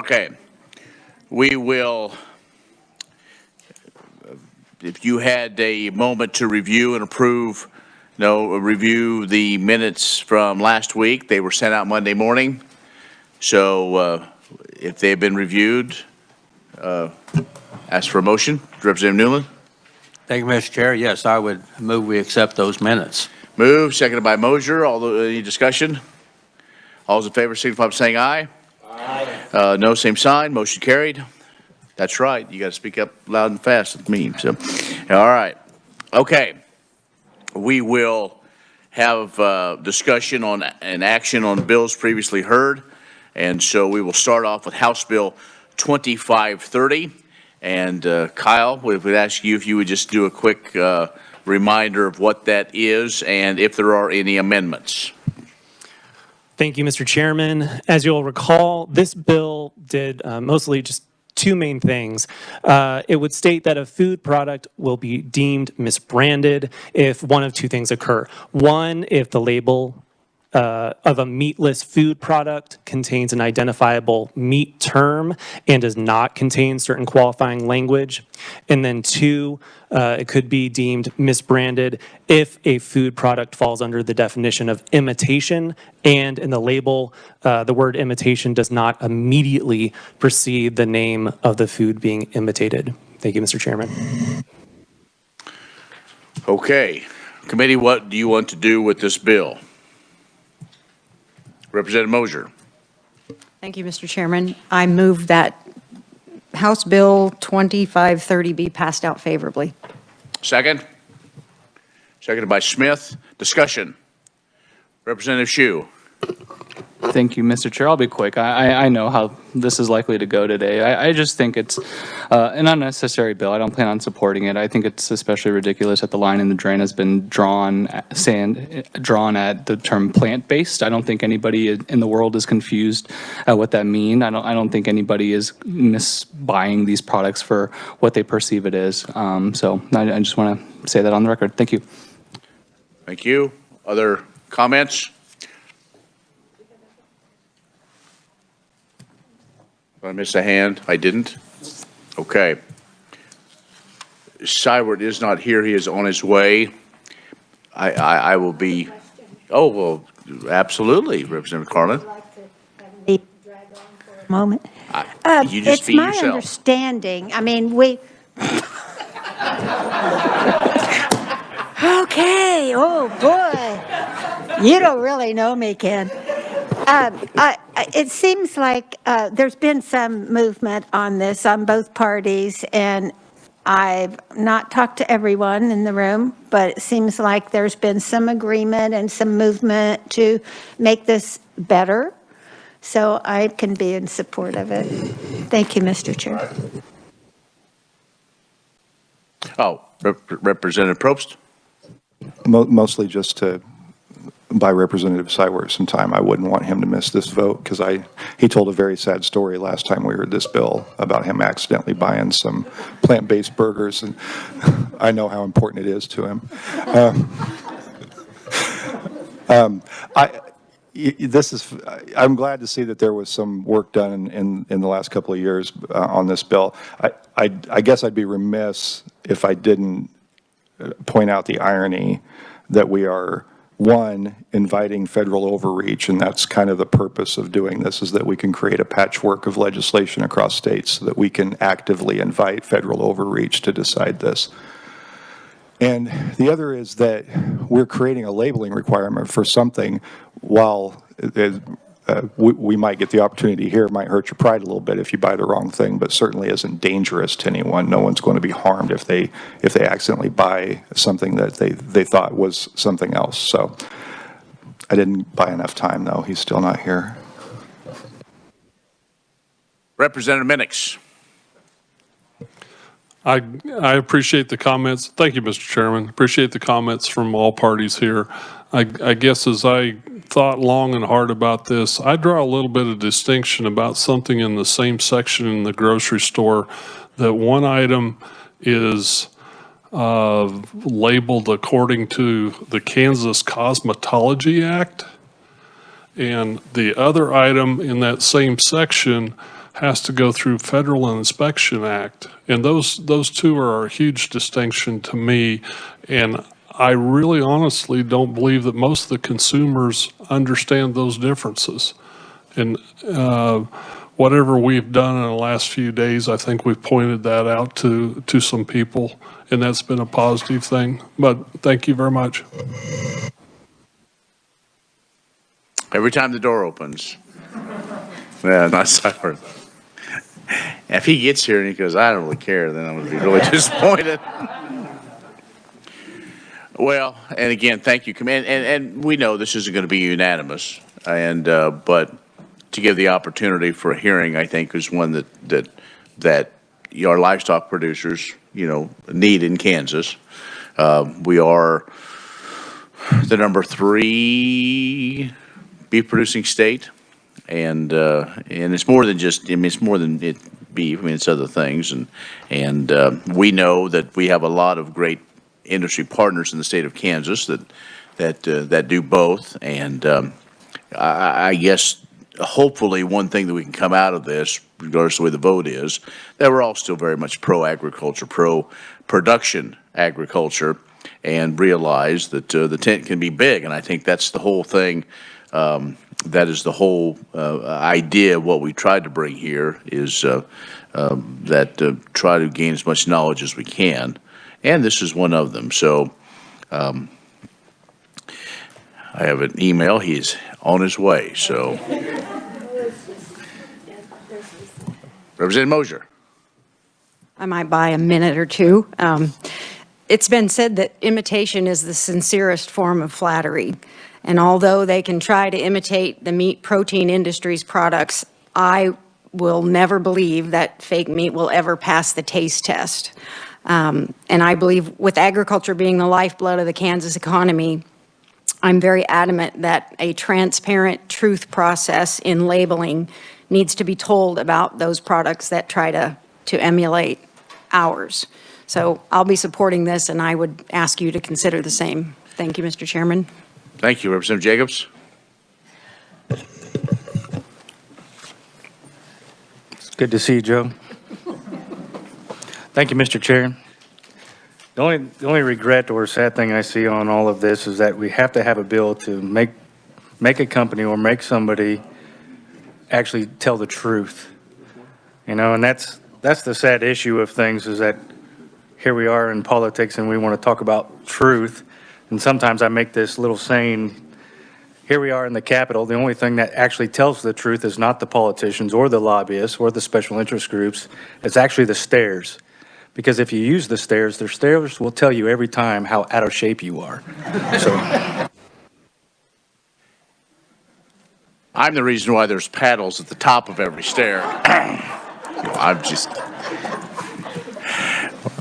Okay. We will, if you had a moment to review and approve, review the minutes from last week. They were sent out Monday morning. So if they've been reviewed, ask for a motion. Representative Newland. Thank you, Mr. Chair. Yes, I would move we accept those minutes. Move, seconded by Mosier. Any discussion? All those in favor signify by saying aye. Aye. No, same sign. Motion carried. That's right. You got to speak up loud and fast with me. So, all right. Okay. We will have discussion on and action on bills previously heard. And so we will start off with House Bill 2530. And Kyle, we would ask you if you would just do a quick reminder of what that is and if there are any amendments. Thank you, Mr. Chairman. As you'll recall, this bill did mostly just two main things. It would state that a food product will be deemed misbranded if one of two things occur. One, if the label of a meatless food product contains an identifiable meat term and does not contain certain qualifying language. And then two, it could be deemed misbranded if a food product falls under the definition of imitation, and in the label, the word imitation does not immediately precede the name of the food being imitated. Thank you, Mr. Chairman. Okay. Committee, what do you want to do with this bill? Representative Mosier. Thank you, Mr. Chairman. I move that House Bill 2530 be passed out favorably. Second? Seconded by Smith. Discussion. Representative Shue. Thank you, Mr. Chair. I'll be quick. I know how this is likely to go today. I just think it's an unnecessary bill. I don't plan on supporting it. I think it's especially ridiculous that the line in the drain has been drawn at the term plant-based. I don't think anybody in the world is confused at what that means. I don't think anybody is misbuying these products for what they perceive it is. So I just want to say that on the record. Thank you. Thank you. Other comments? I missed a hand. I didn't. Okay. Cyward is not here. He is on his way. I will be. Oh, well, absolutely, Representative Carlin. Moment. You just be yourself. It's my understanding. I mean, we. Okay. Oh boy, you don't really know me, Ken. It seems like there's been some movement on this on both parties, and I've not talked to everyone in the room, but it seems like there's been some agreement and some movement to make this better. So I can be in support of it. Thank you, Mr. Chair. Oh, Representative Probst. Mostly just to buy Representative Cyward some time. I wouldn't want him to miss this vote because he told a very sad story last time we heard this bill about him accidentally buying some plant-based burgers, and I know how important it is to him. I'm glad to see that there was some work done in the last couple of years on this bill. I guess I'd be remiss if I didn't point out the irony that we are, one, inviting federal overreach, and that's kind of the purpose of doing this, is that we can create a patchwork of legislation across states so that we can actively invite federal overreach to decide this. And the other is that we're creating a labeling requirement for something. While we might get the opportunity here, it might hurt your pride a little bit if you buy the wrong thing, but certainly isn't dangerous to anyone. No one's going to be harmed if they accidentally buy something that they thought was something else. So I didn't buy enough time, though. He's still not here. Representative Minix. I appreciate the comments. Thank you, Mr. Chairman. Appreciate the comments from all parties here. I guess as I thought long and hard about this, I draw a little bit of distinction about something in the same section in the grocery store, that one item is labeled according to the Kansas Cosmetology Act, and the other item in that same section has to go through Federal Inspection Act. And those two are a huge distinction to me. And I really honestly don't believe that most of the consumers understand those differences. And whatever we've done in the last few days, I think we've pointed that out to some people, and that's been a positive thing. But thank you very much. Every time the door opens. Yeah, nice. If he gets here and he goes, I don't really care, then I'm going to be really disappointed. Well, and again, thank you, and we know this isn't going to be unanimous, and but to give the opportunity for a hearing, I think, is one that our livestock producers, need in Kansas. We are the number 3 beef producing state, and it's more than just. It's more than beef. It's other things, and we know that we have a lot of great industry partners in the state of Kansas that do both, and I guess hopefully one thing that we can come out of this, regardless of the way the vote is, that we're all still very much pro-agriculture, pro-production agriculture, and realize that the tent can be big. And I think that's the whole thing. That is the whole idea of what we tried to bring here is try to gain as much knowledge as we can. And this is one of them. So I have an email. He's on his way. So Representative Mosier. I might buy a minute or two. It's been said that imitation is the sincerest form of flattery. And although they can try to imitate the meat protein industry's products, I will never believe that fake meat will ever pass the taste test. And I believe with agriculture being the lifeblood of the Kansas economy, I'm very adamant that a transparent truth process in labeling needs to be told about those products that try to emulate ours. So I'll be supporting this, and I would ask you to consider the same. Thank you, Mr. Chairman. Thank you, Representative Jacobs. It's good to see you, Joe. Thank you, Mr. Chair. The only regret or sad thing I see on all of this is that we have to have a bill to make a company or make somebody actually tell the truth. And that's the sad issue of things, is that here we are in politics and we want to talk about truth. And sometimes I make this little saying, here we are in the Capitol. The only thing that actually tells the truth is not the politicians or the lobbyists or the special interest groups. It's actually the stairs. Because if you use the stairs will tell you every time how out of shape you are. So I'm the reason why there's paddles at the top of every stair. I'm just...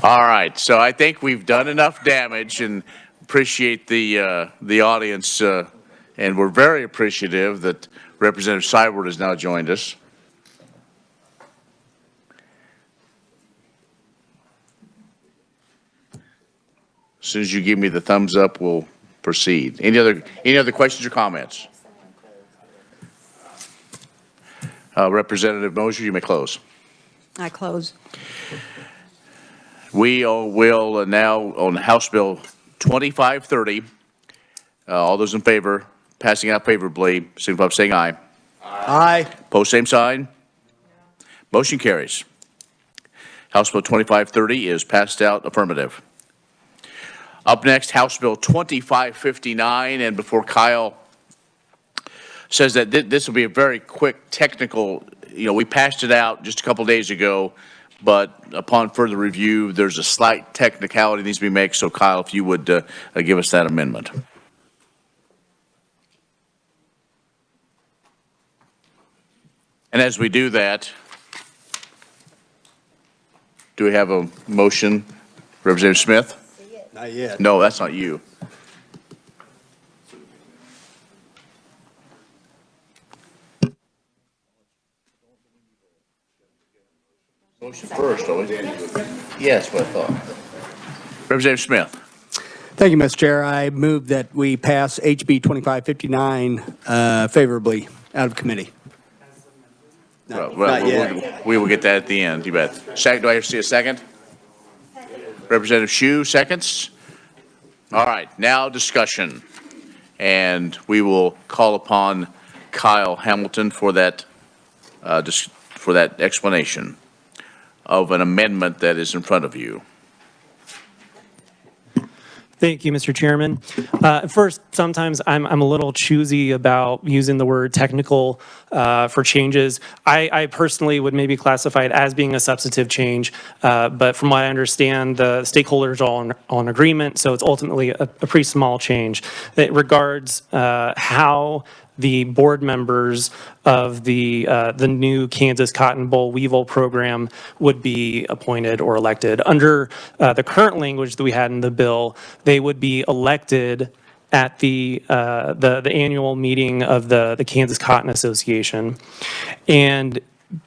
All right, so I think we've done enough damage, and appreciate the audience, and we're very appreciative that Representative Seibert has now joined us. As soon as you give me the thumbs up, we'll proceed. Any other questions or comments? Representative Mosier, you may close. I close. We will now on House Bill 2530. All those in favor, passing out favorably, signify by saying aye. Aye. Post same sign. Motion carries. House Bill 2530 is passed out affirmative. Up next, House Bill 2559, and before Kyle says that this will be a very quick technical, we passed it out just a couple days ago, but upon further review, there's a slight technicality that needs to be made. So Kyle, if you would give us that amendment. And as we do that, do we have a motion? Representative Smith? Not yet. No, that's not you. Motion first, always. Yes, what I thought. Representative Smith. Thank you, Mr. Chair. I move that we pass HB 2559 favorably out of committee. Well, Not yet. we will get that at the end, you bet. Second, do I see a second? Representative Shu, seconds? All right, now discussion. And we will call upon Kyle Hamilton for that, for that explanation of an amendment that is in front of you. Thank you, Mr. Chairman. First, sometimes I'm a little choosy about using the word technical for changes. I personally would maybe classify it as being a substantive change, but from what I understand, the stakeholders are all in agreement, so it's ultimately a pretty small change. It regards how the board members of the new Kansas Cotton Boll Weevil program would be appointed or elected. Under the current language that we had in the bill, they would be elected at the annual meeting of the Kansas Cotton Association. And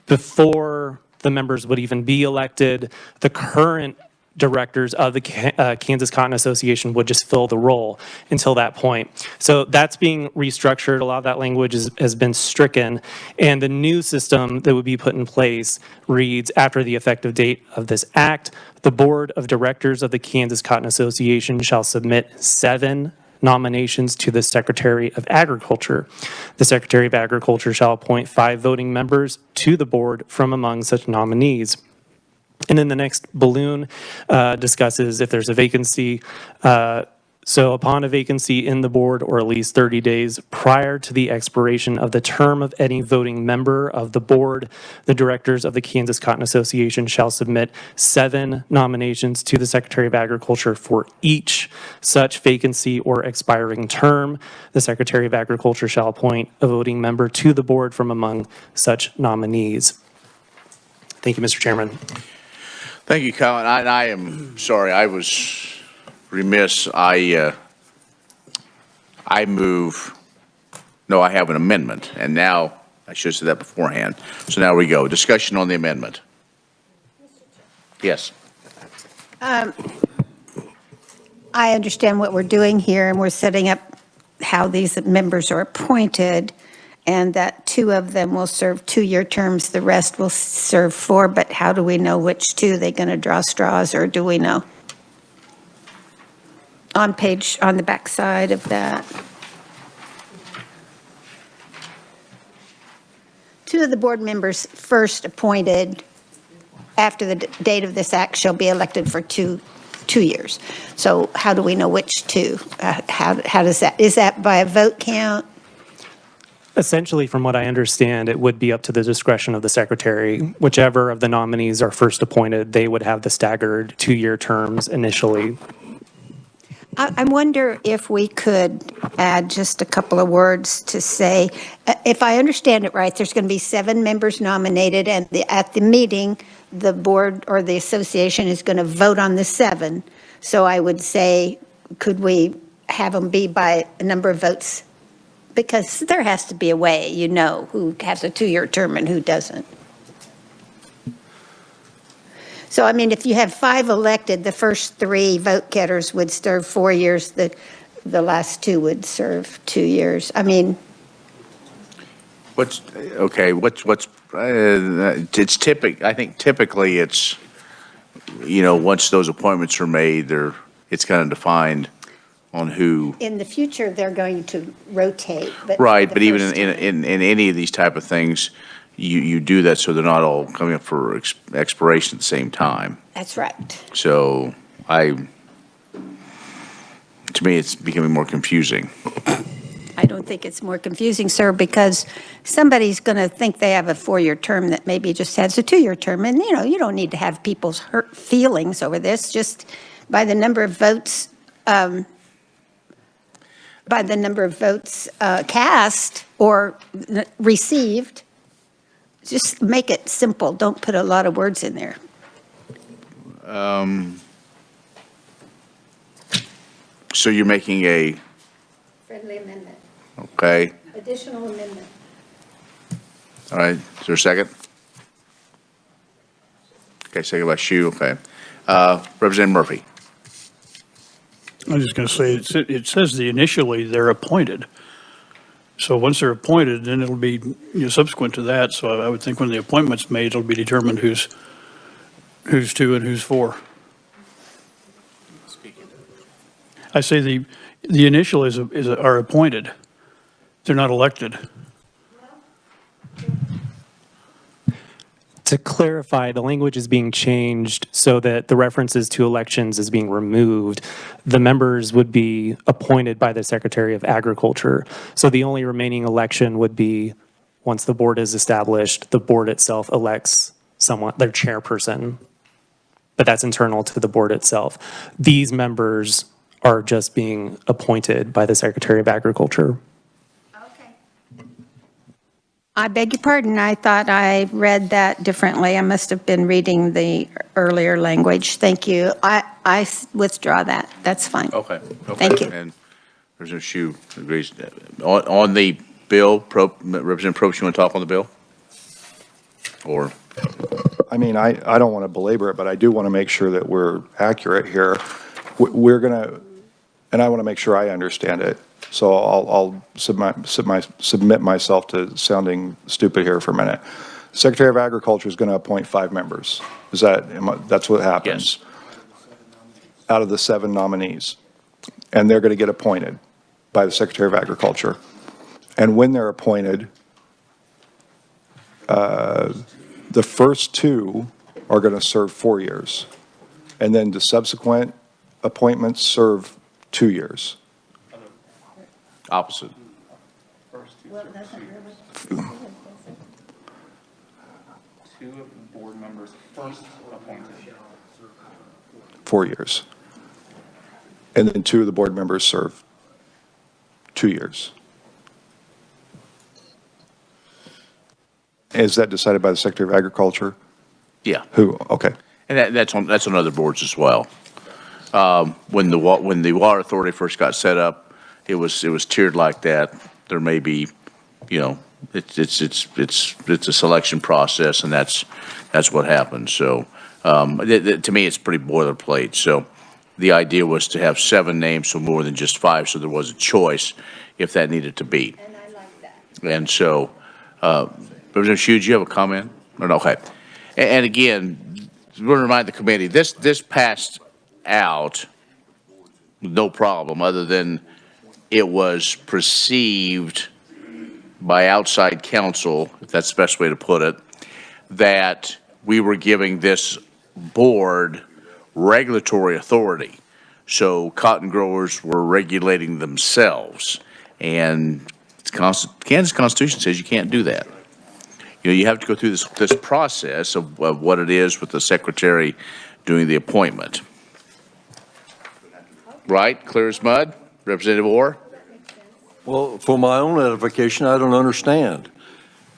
before the members would even be elected, the current directors of the Kansas Cotton Association would just fill the role until that point. So that's being restructured. A lot of that language has been stricken. And the new system that would be put in place reads, after the effective date of this act, the board of directors of the Kansas Cotton Association shall submit 7 nominations to the Secretary of Agriculture. The Secretary of Agriculture shall appoint 5 voting members to the board from among such nominees. And then the next balloon discusses if there's a vacancy. So upon a vacancy in the board or at least 30 days prior to the expiration of the term of any voting member of the board, the directors of the Kansas Cotton Association shall submit 7 nominations to the Secretary of Agriculture for each such vacancy or expiring term. The Secretary of Agriculture shall appoint a voting member to the board from among such nominees. Thank you, Mr. Chairman. Thank you, Kyle. And I am sorry, I was remiss. I move, no, I have an amendment, and now, I should have said that beforehand. So now we go. Discussion on the amendment. Yes. I understand what we're doing here, and we're setting up how these members are appointed, and that 2 of them will serve 2-year terms, the rest will serve 4, but how do we know which 2? Are they going to draw straws, or do we know? On the back side of that. 2 of the board members first appointed after the date of this act shall be elected for 2 years. So how do we know which 2? How does that, is that by a vote count? Essentially, from what I understand, it would be up to the discretion of the secretary. Whichever of the nominees are first appointed, they would have the staggered 2-year terms initially. I wonder if we could add just a couple of words to say, if I understand it right, there's going to be 7 members nominated, and at the meeting, the board or the association is going to vote on the 7. So I would say, could we have them be by a number of votes? Because there has to be a way, you know, who has a 2-year term and who doesn't. So, I mean, if you have 5 elected, the first 3 vote getters would serve 4 years. The last 2 would serve 2 years. I mean. It's typical, I think typically it's, you know, once those appointments are made, it's kind of defined on who. In the future, they're going to rotate. But right, but even in any of these type of things, you do that so they're not all coming up for expiration at the same time. That's right. So to me, it's becoming more confusing. I don't think it's more confusing, sir, because somebody's going to think they have a 4-year term that maybe just has a 2-year term. And, you know, you don't need to have people's hurt feelings over this. Just by the number of votes cast or received, just make it simple. Don't put a lot of words in there. So you're making a, Friendly amendment. okay, Additional amendment. all right, is there a second? Okay, second by Shu, okay. Representative Murphy. I'm just going to say, it says initially they're appointed. So once they're appointed, then it'll be, subsequent to that. So I would think when the appointment's made, it'll be determined who's to and who's for. I say the initial are appointed. They're not elected. To clarify, the language is being changed so that the references to elections is being removed. The members would be appointed by the Secretary of Agriculture. So the only remaining election would be, once the board is established, the board itself elects someone, their chairperson. But that's internal to the board itself. These members are just being appointed by the Secretary of Agriculture. I beg your pardon, I thought I read that differently. I must have been reading the earlier language. Thank you. I withdraw that. That's fine. Okay. Thank you. And Representative Shue agrees. On the bill, Representative Probst, you want to talk on the bill? Or? I mean, I don't want to belabor it, but I do want to make sure that we're accurate here. We're going to, and I want to make sure I understand it. So I'll submit myself to sounding stupid here for a minute. Secretary of Agriculture is going to appoint 5 members. That's what happens? Yes. Out of the 7 nominees. And they're going to get appointed by the Secretary of Agriculture. And when they're appointed, the first 2 are going to serve 4 years. And then the subsequent appointments serve 2 years. Opposite. Two of the board members first appointed. 4 years. And then 2 of the board members serve 2 years. Is that decided by the Secretary of Agriculture? Yeah. Who? Okay. And that's on other boards as well. When the Water Authority first got set up, it was tiered like that. There may be, it's a selection process, and that's what happens. So to me, it's pretty boilerplate. So the idea was to have 7 names, so more than just 5, so there was a choice if that needed to be. And I like that. And so, Representative Shue, do you have a comment? Or no? Okay. And again, I want to remind the committee, this passed out, no problem, other than it was perceived by outside counsel, if that's the best way to put it, that we were giving this board regulatory authority. So cotton growers were regulating themselves. And Kansas Constitution says you can't do that. You have to go through this process of what it is with the secretary doing the appointment. Right? Clear as mud? Representative Orr? Well, for my own edification, I don't understand.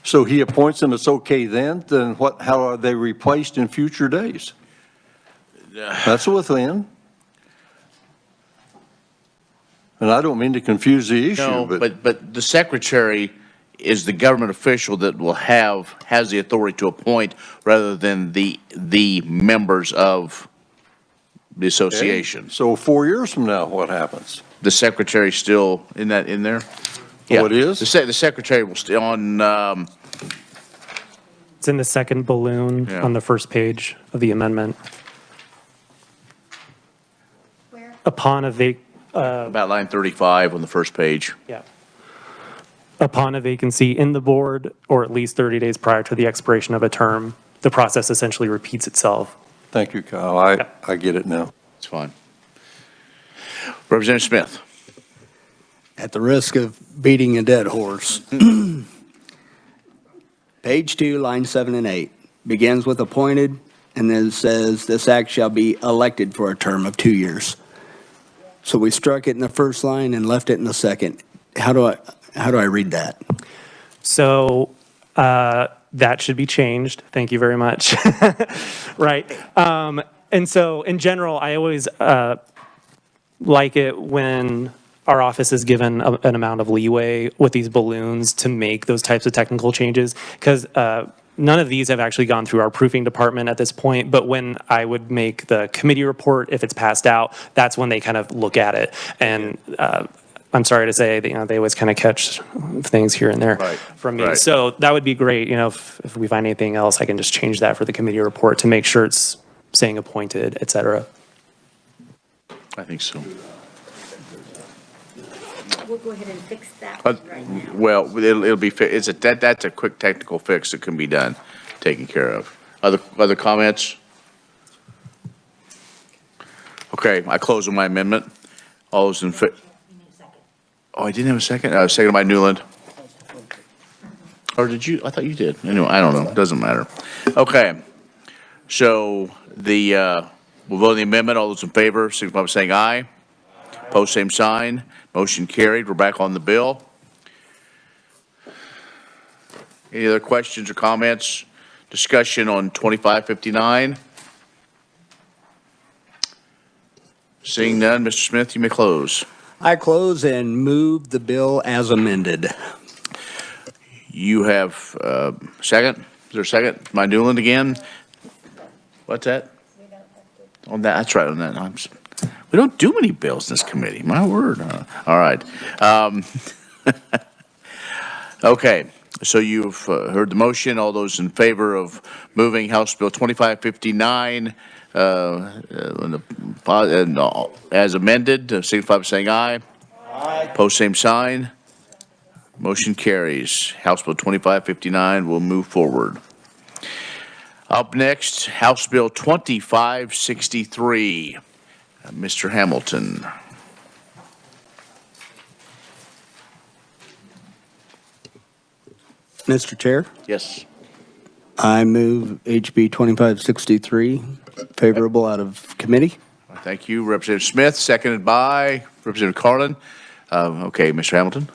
So he appoints them, it's okay then what, how are they replaced in future days? That's within. And I don't mean to confuse the issue, No, but the secretary is the government official that has the authority to appoint rather than the members of the association. Okay. So 4 years from now, what happens? The secretary still in there? Yeah. Oh, it is? The secretary will stay on, It's in the second balloon Yeah. on the first page of the amendment. Where? Upon a about line 35 on the first page. yeah. Upon a vacancy in the board, or at least 30 days prior to the expiration of a term, the process essentially repeats itself. Thank you, Kyle. I get it now. It's fine. Representative Smith. At the risk of beating a dead horse, page 2, line 7 and 8, begins with appointed, and then says this act shall be elected for a term of 2 years. So we struck it in the first line and left it in the second. How do I read that? So that should be changed. Thank you very much. Right. And so in general, I always like it when our office is given an amount of leeway with these balloons to make those types of technical changes, because none of these have actually gone through our proofing department at this point, but when I would make the committee report, if it's passed out, that's when they kind of look at it. And I'm sorry to say that, they always kind of catch things here and there Right, from me. right. So that would be great. If we find anything else, I can just change that for the committee report to make sure it's saying appointed, et cetera. I think so. We'll go ahead and fix that right now. Well, it'll be, that's a quick technical fix that can be done, taken care of. Other comments? Okay, I close on my amendment. All those in Oh, I didn't have a second? Second by Newland. Or did you? I thought you did. Anyway, I don't know. Doesn't matter. Okay. So we'll vote on the amendment. All those in favor, signify by saying aye. Post same sign. Motion carried. We're back on the bill. Any other questions or comments? Discussion on 2559? Seeing none, Mr. Smith, you may close. I close and move the bill as amended. You have second? Is there a second? My Newland again? What's that? On that, that's right, on that. We don't do many bills in this committee, my word. All right. Okay, so you've heard the motion. All those in favor of moving House Bill 2559 as amended, signify by saying aye. Aye. Post same sign. Motion carries. House Bill 2559 will move forward. Up next, House Bill 2563. Mr. Hamilton. Mr. Chair, Yes. I move HB 2563 favorable out of committee. Thank you, Representative Smith, seconded by Representative Carlin. Okay, Mr. Hamilton.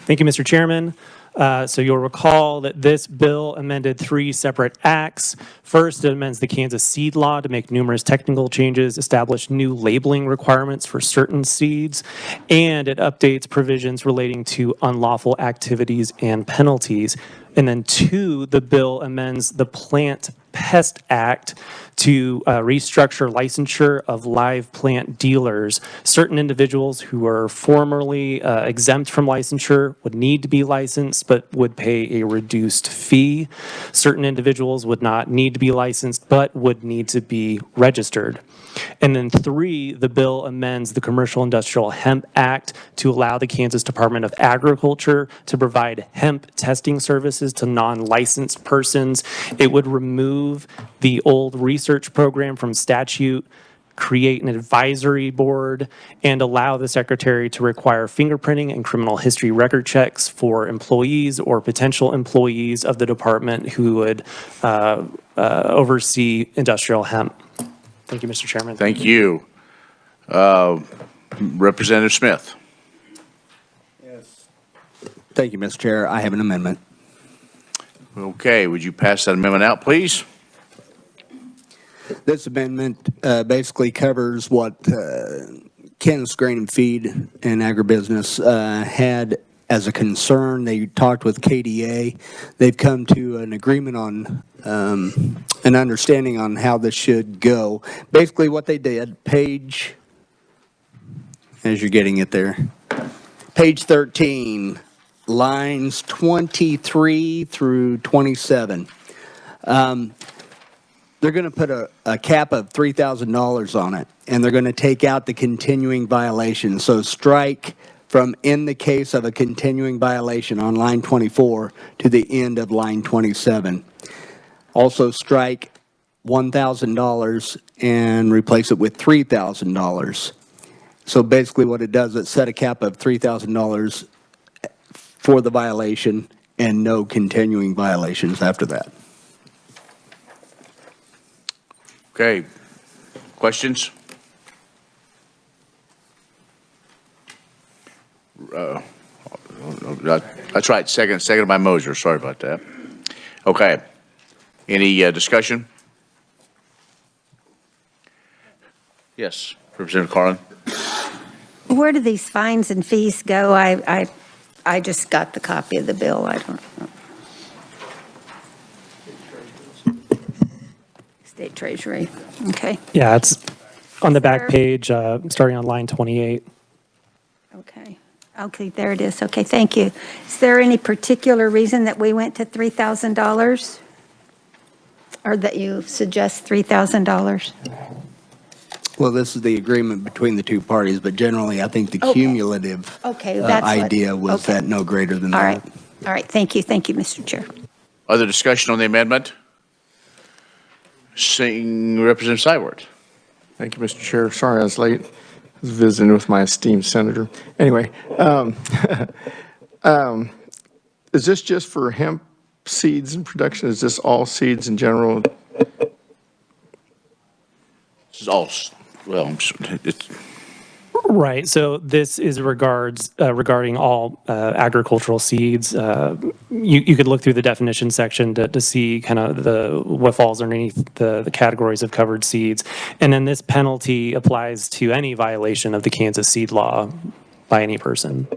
Thank you, Mr. Chairman. So you'll recall that this bill amended 3 separate acts. First, it amends the Kansas seed law to make numerous technical changes, establish new labeling requirements for certain seeds, and it updates provisions relating to unlawful activities and penalties. And then 2, the bill amends the Plant Pest Act to restructure licensure of live plant dealers. Certain individuals who are formerly exempt from licensure would need to be licensed but would pay a reduced fee. Certain individuals would not need to be licensed but would need to be registered. And then 3, the bill amends the Commercial Industrial Hemp Act to allow the Kansas Department of Agriculture to provide hemp testing services to non-licensed persons. It would remove the old research program from statute, create an advisory board, and allow the secretary to require fingerprinting and criminal history record checks for employees or potential employees of the department who would oversee industrial hemp. Thank you, Mr. Chairman. Thank you. Representative Smith. Thank you, Mr. Chair. I have an amendment. Okay, would you pass that amendment out, please? This amendment basically covers what Kansas Grain and Feed and Agribusiness had as a concern. They talked with KDA. They've come to an agreement on an understanding on how this should go. Basically what they did, as you're getting it there, page 13, lines 23 through 27. They're going to put a cap of $3,000 on it, and they're going to take out the continuing violation. So strike from in the case of a continuing violation on line 24 to the end of line 27. Also strike $1,000 and replace it with $3,000. So basically what it does, it set a cap of $3,000 for the violation and no continuing violations after that. Okay. Questions? That's right, second by Moser. Sorry about that. Okay. Any discussion? Yes, Representative Carlin. Where do these fines and fees go? I just got the copy of the bill. I don't know. State Treasury. Okay. Yeah, it's on the back page, starting on line 28. Okay. Okay, there it is. Okay, thank you. Is there any particular reason that we went to $3,000? Or that you suggest $3,000? Well, this is the agreement between the two parties, but generally, I think the Okay. cumulative Okay, that's what. idea was Okay. that no greater than All that. right. All right, thank you. Thank you, Mr. Chair. Other discussion on the amendment? Seeing Representative Seibert. Thank you, Mr. Chair. Sorry I was late. I was visiting with my esteemed senator. Anyway, is this just for hemp seeds and production? Is this all seeds in general? This is all, well, it's, Right. So this is regarding all agricultural seeds. You could look through the definition section to see kind of what falls underneath the categories of covered seeds. And then this penalty applies to any violation of the Kansas seed law by any person.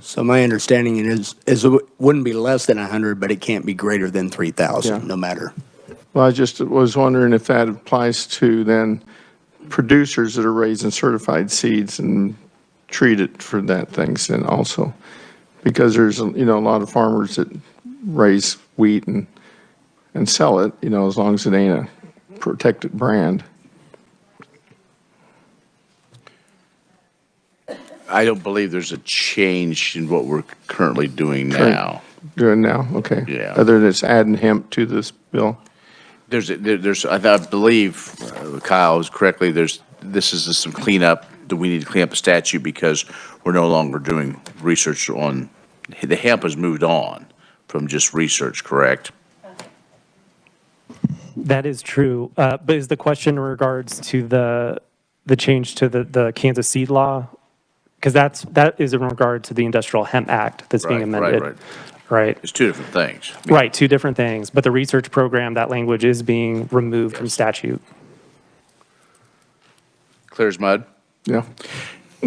So my understanding is it wouldn't be less than 100, but it can't be greater than 3,000, Yeah. no matter. Well, I just was wondering if that applies to then producers that are raising certified seeds and treat it for that things then also. Because there's, a lot of farmers that raise wheat and sell it, as long as it ain't a protected brand. I don't believe there's a change in what we're currently doing now. Doing now, okay. Yeah. Other than it's adding hemp to this bill? I believe Kyle is correctly, this is just some cleanup, that we need to clean up the statute because we're no longer doing research on, the hemp has moved on from just research, correct? That is true. But is the question in regards to the change to the Kansas seed law? Because that is in regard to the Industrial Hemp Act that's being amended. Right. It's two different things. Right, two different things. But the research program, that language is being removed from statute. Clear as mud? Yeah.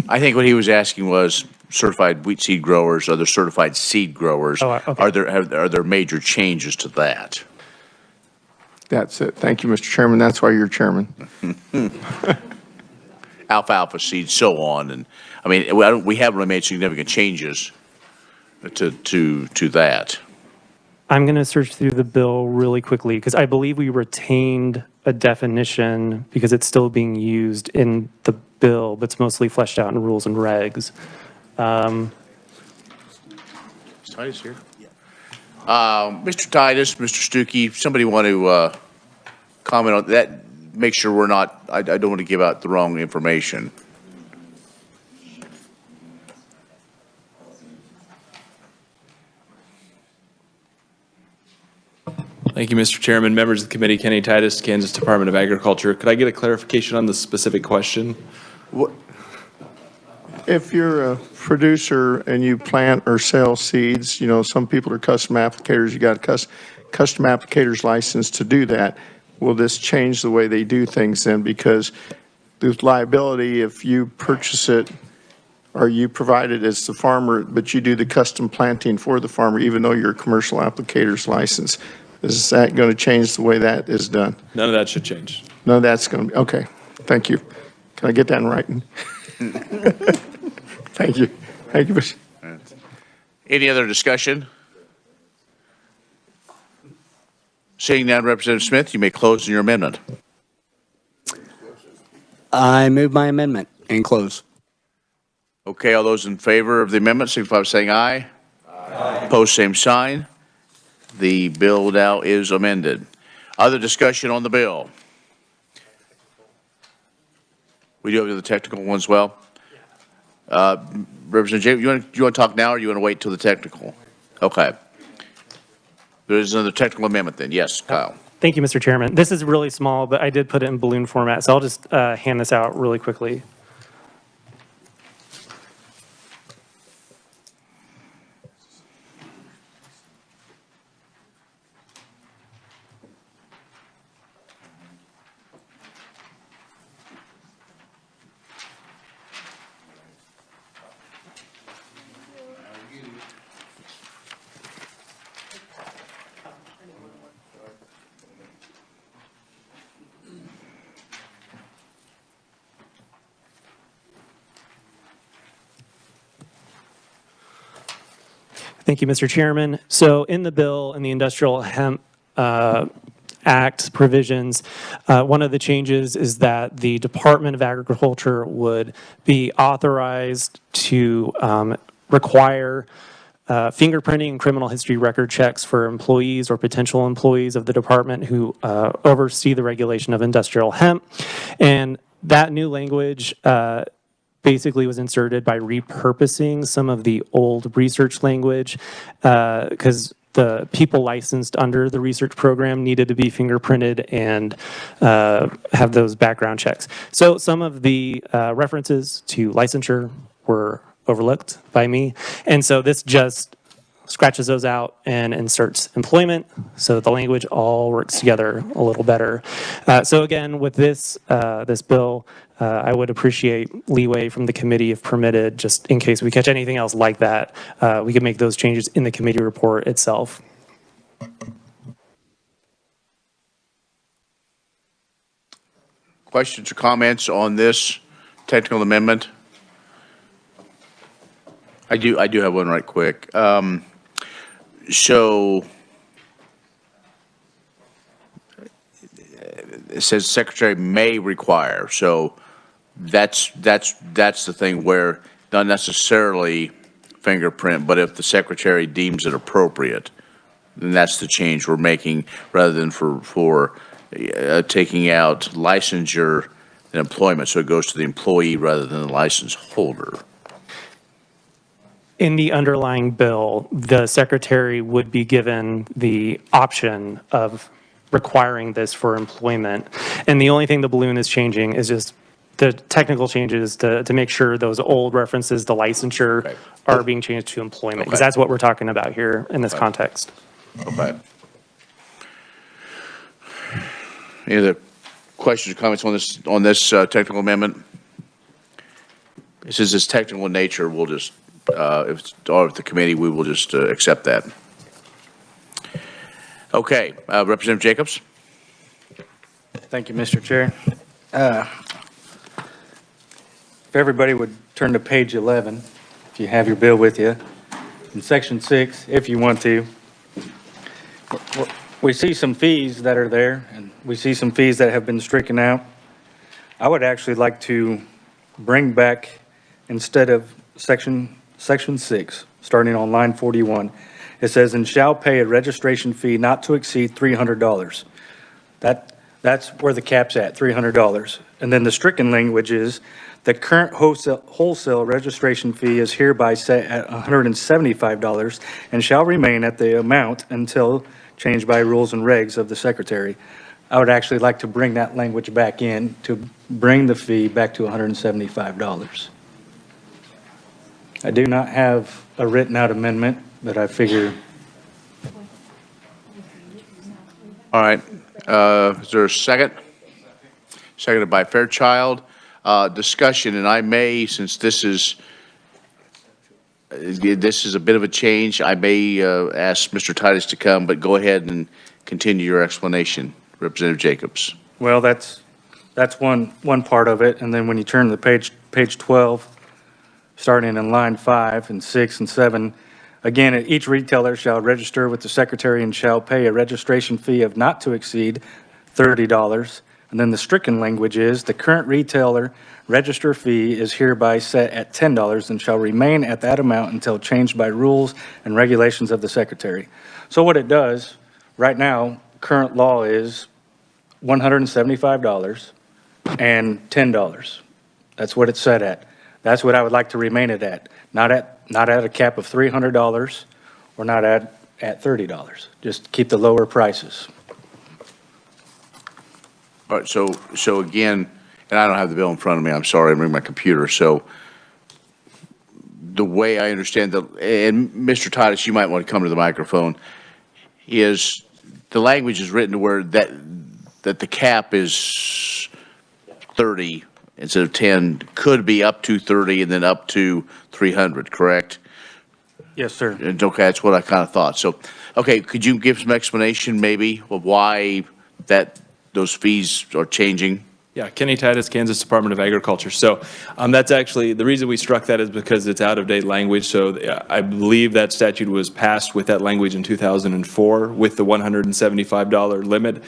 I think what he was asking was certified wheat seed growers, other certified seed growers. Oh, okay. Are there major changes to that? That's it. Thank you, Mr. Chairman. That's why you're chairman. Alfalfa seeds, so on, and, I mean, we haven't really made significant changes to that. I'm going to search through the bill really quickly because I believe we retained a definition because it's still being used in the bill, but it's mostly fleshed out in rules and regs. Is Titus here? Mr. Titus, Mr. Stuckey, somebody want to comment on that? Make sure we're not, I don't want to give out the wrong information. Thank you, Mr. Chairman. Members of the committee, Kenny Titus, Kansas Department of Agriculture. Could I get a clarification on the specific question? What? If you're a producer and you plant or sell seeds, some people are custom applicators. You got a custom applicator's license to do that. Will this change the way they do things then? Because there's liability if you purchase it or you provide it as the farmer, but you do the custom planting for the farmer, even though you're a commercial applicator's license. Is that going to change the way that is done? None of that should change. No, that's going to be, okay. Thank you. Can I get that in writing? Thank you. Thank you. Any other discussion? Seeing none, Representative Smith, you may close your amendment. I move my amendment and close. Okay, all those in favor of the amendment, signify by saying aye. Aye. Opposed, same sign. The bill now is amended. Other discussion on the bill? We do have the technical one as well. Representative James, you want to talk now or you want to wait till the technical? Okay. There is another technical amendment then. Yes, Kyle. Thank you, Mr. Chairman. This is really small, but I did put it in balloon format, so I'll just hand this out really quickly. Thank you, Mr. Chairman. So in the bill, in the Industrial Hemp Act provisions, one of the changes is that the Department of Agriculture would be authorized to require fingerprinting and criminal history record checks for employees or potential employees of the department who oversee the regulation of industrial hemp. And that new language basically was inserted by repurposing some of the old research language because the people licensed under the research program needed to be fingerprinted and have those background checks. So some of the references to licensure were overlooked by me. And so this just scratches those out and inserts employment so that the language all works together a little better. So again, with this, this bill, I would appreciate leeway from the committee if permitted, just in case we catch anything else like that. We can make those changes in the committee report itself. Questions or comments on this technical amendment? I do have one right quick. So it says secretary may require. So that's the thing where not necessarily fingerprint, but if the secretary deems it appropriate, then that's the change we're making rather than for taking out licensure and employment. So it goes to the employee rather than the license holder. In the underlying bill, the secretary would be given the option of requiring this for employment. And the only thing the balloon is changing is just the technical changes to make sure those old references to licensure are being changed to employment, because that's what we're talking about here in this context. Okay. Any other questions or comments on this technical amendment? Since it's technical in nature, we'll just if it's all of the committee, we will just accept that. Okay, Representative Jacobs. Thank you, Mr. Chair. If everybody would turn to page 11, if you have your bill with you, in section 6, if you want to, we see some fees that are there, and we see some fees that have been stricken out. I would actually like to bring back, instead of section 6, starting on line 41, it says, and shall pay a registration fee not to exceed $300. That's where the cap's at, $300. And then the stricken language is, the current wholesale registration fee is hereby set at $175 and shall remain at the amount until changed by rules and regs of the secretary. I would actually like to bring that language back in to bring the fee back to $175. I do not have a written out amendment, but I figure. All right. Is there a second? Seconded by Fairchild. Discussion, and I may, since this is a bit of a change, I may ask Mr. Titus to come, but go ahead and continue your explanation, Representative Jacobs. Well, that's one part of it, and then when you turn to page 12, starting in line 5 and 6 and 7, again, each retailer shall register with the secretary and shall pay a registration fee of not to exceed $30. And then the stricken language is, the current retailer register fee is hereby set at $10 and shall remain at that amount until changed by rules and regulations of the secretary. So what it does, right now, current law is $175 and $10. That's what it's set at. That's what I would like to remain it at. Not at a cap of $300 or not at $30. Just keep the lower prices. All right, so again, and I don't have the bill in front of me, I'm sorry, I'm reading my computer. So the way I understand and Mr. Titus, you might want to come to the microphone, is the language is written to where that the cap is 30 instead of 10, could be up to 30 and then up to 300, correct? Yes, sir. And okay, that's what I kind of thought. So, okay, could you give some explanation maybe of why those fees are changing? Yeah, Kenny Titus, Kansas Department of Agriculture. So that's actually, the reason we struck that is because it's out-of-date language. So I believe that statute was passed with that language in 2004 with the $175 limit.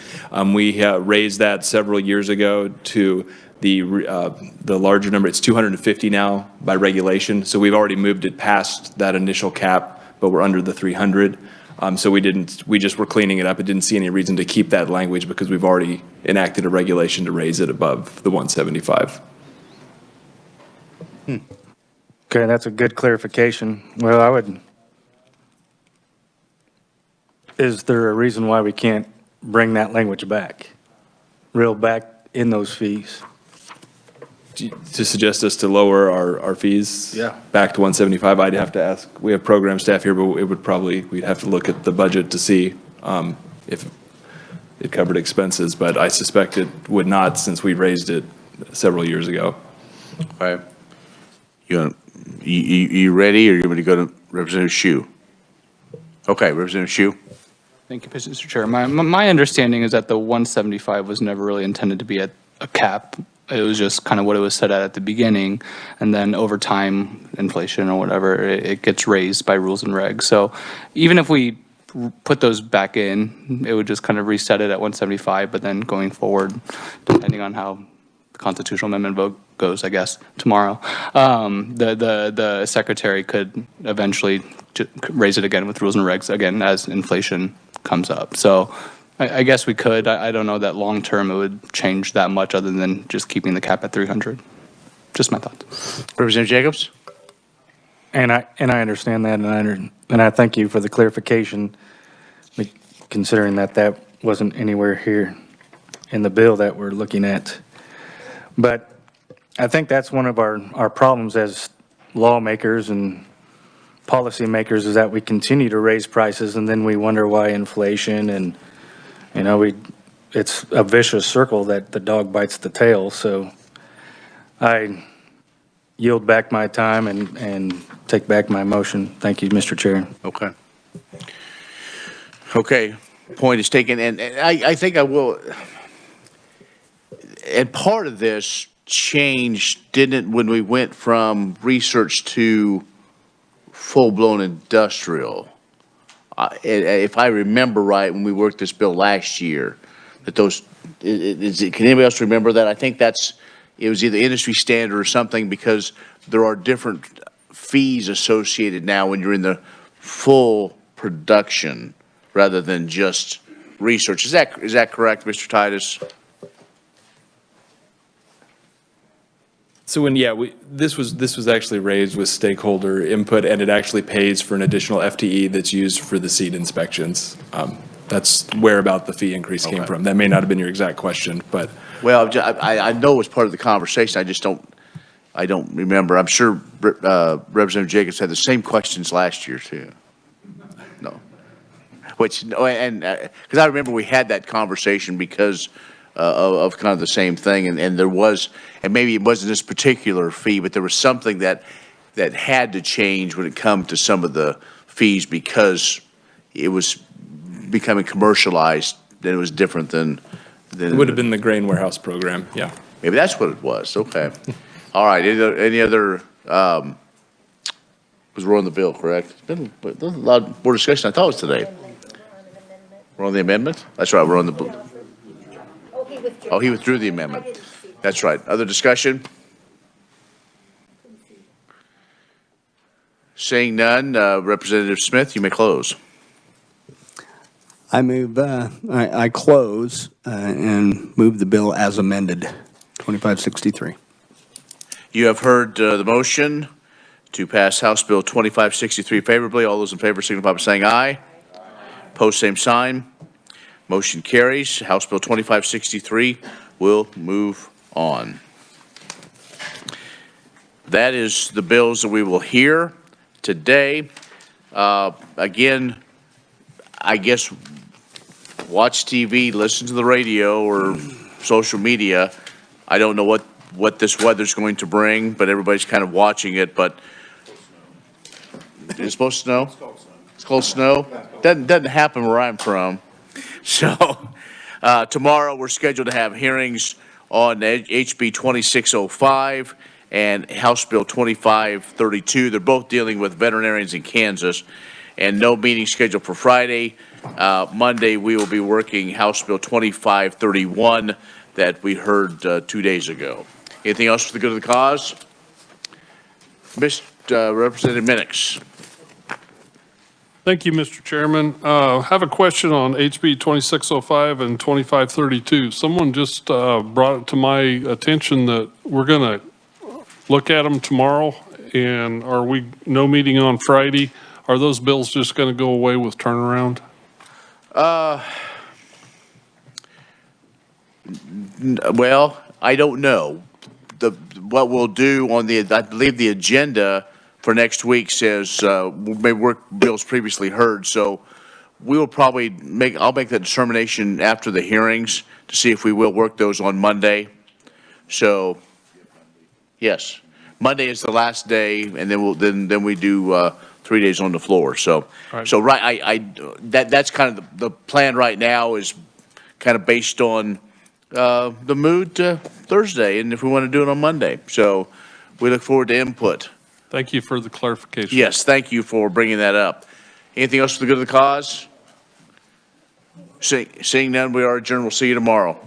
We raised that several years ago to the larger number. It's 250 now by regulation. So we've already moved it past that initial cap, but we're under the 300. So we just were cleaning it up. It didn't see any reason to keep that language because we've already enacted a regulation to raise it above the 175. Okay, that's a good clarification. Well, is there a reason why we can't bring that language back? Reel back in those fees? To suggest us to lower our fees? Yeah. Back to 175, I'd have to ask. We have program staff here, but we'd have to look at the budget to see if it covered expenses, but I suspect it would not since we raised it several years ago. All right. You ready, or you want me to go to Representative Shue? Okay, Representative Shue. Thank you, Mr. Chair. My understanding is that the 175 was never really intended to be a cap. It was just kind of what it was set at the beginning, and then over time, inflation or whatever, it gets raised by rules and regs. So even if we put those back in, it would just kind of reset it at 175, but then going forward, depending on how the constitutional amendment vote goes, I guess, tomorrow, the secretary could eventually raise it again with rules and regs again as inflation comes up. So I guess we could. I don't know that long term it would change that much other than just keeping the cap at 300. Just my thoughts. Representative Jacobs? And I understand that, and I thank you for the clarification, considering that wasn't anywhere here in the bill that we're looking at. But I think that's one of our problems as lawmakers and policymakers is that we continue to raise prices, and then we wonder why inflation and, it's a vicious circle that the dog bites the tail. So I yield back my time and take back my motion. Thank you, Mr. Chair. Okay. Okay, point is taken, and I think I will, and part of this change, didn't it, when we went from research to full-blown industrial? If I remember right, when we worked this bill last year, that those, can anybody else remember that? I think it was either industry standard or something, because there are different fees associated now when you're in the full production rather than just research. Is that correct, Mr. Titus? So this was actually raised with stakeholder input, and it actually pays for an additional FTE that's used for the seed inspections. That's where about the fee increase came from. That may not have been your exact question, but. Well, I know it was part of the conversation. I don't remember. I'm sure Representative Jacobs had the same questions last year too. No. Because I remember we had that conversation because of kind of the same thing, and there was, and maybe it wasn't this particular fee, but there was something that had to change when it come to some of the fees because it was becoming commercialized. Then it was different than It would have been the grain warehouse program, yeah. Maybe that's what it was. Okay. All right. Any other? Because we're on the bill, correct? There's been a lot more discussion. I thought it was today. We're on the amendment. That's right. We're on the. Oh, he withdrew the amendment. That's right. Other discussion? Seeing none, Representative Smith, you may close. I move, I close and move the bill as amended, 2563. You have heard the motion to pass House Bill 2563 favorably. All those in favor signify by saying aye. Post same sign. Motion carries. House Bill 2563 will move on. That is the bills that we will hear today. Again, I guess watch TV, listen to the radio or social media. I don't know what this weather's going to bring, but everybody's kind of watching it. But it's supposed to snow? It's called snow? Doesn't happen where I'm from. So tomorrow we're scheduled to have hearings on HB 2605 and House Bill 2532. They're both dealing with veterinarians in Kansas, and no meeting scheduled for Friday. Monday, we will be working House Bill 2531 that we heard 2 days ago. Anything else for the good of the cause? Representative Minix. Thank you, Mr. Chairman. I have a question on HB 2605 and 2532. Someone just brought it to my attention that we're going to look at them tomorrow, and are we no meeting on Friday? Are those bills just going to go away with turnaround? Well, I don't know. What we'll do on I believe the agenda for next week says may work bills previously heard. So we will probably I'll make that determination after the hearings to see if we will work those on Monday. So yes, Monday is the last day, and then we do 3 days on the floor. So Right. so that's kind of the plan right now is kind of based on the mood Thursday, and if we want to do it on Monday. So we look forward to input. Thank you for the clarification. Yes, thank you for bringing that up. Anything else for the good of the cause? Seeing none, we are adjourned. We'll see you tomorrow.